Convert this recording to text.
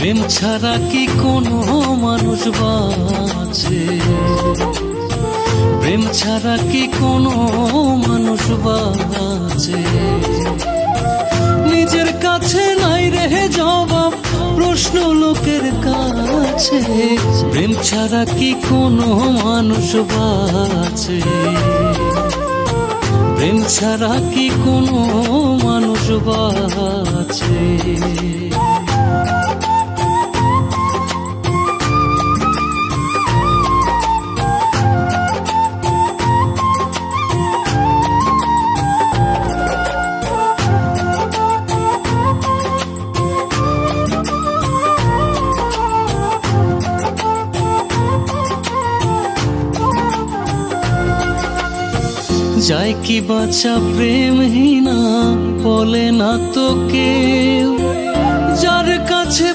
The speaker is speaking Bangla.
প্রেম ছাড়া কি কোনো মানুষ বাঁচে? প্রেম ছাড়া কি কোনো মানুষ বাঁচে? নিজের কাছে নাই রে জবাব প্রশ্ন লোকের কাছে। প্রেম ছাড়া কি কোনো মানুষ বাঁচে? প্রেম ছাড়া কি কোনো মানুষ বাঁচে? যায় কি বাঁচা প্রেমহীনা, বলে না তো কেউ। যার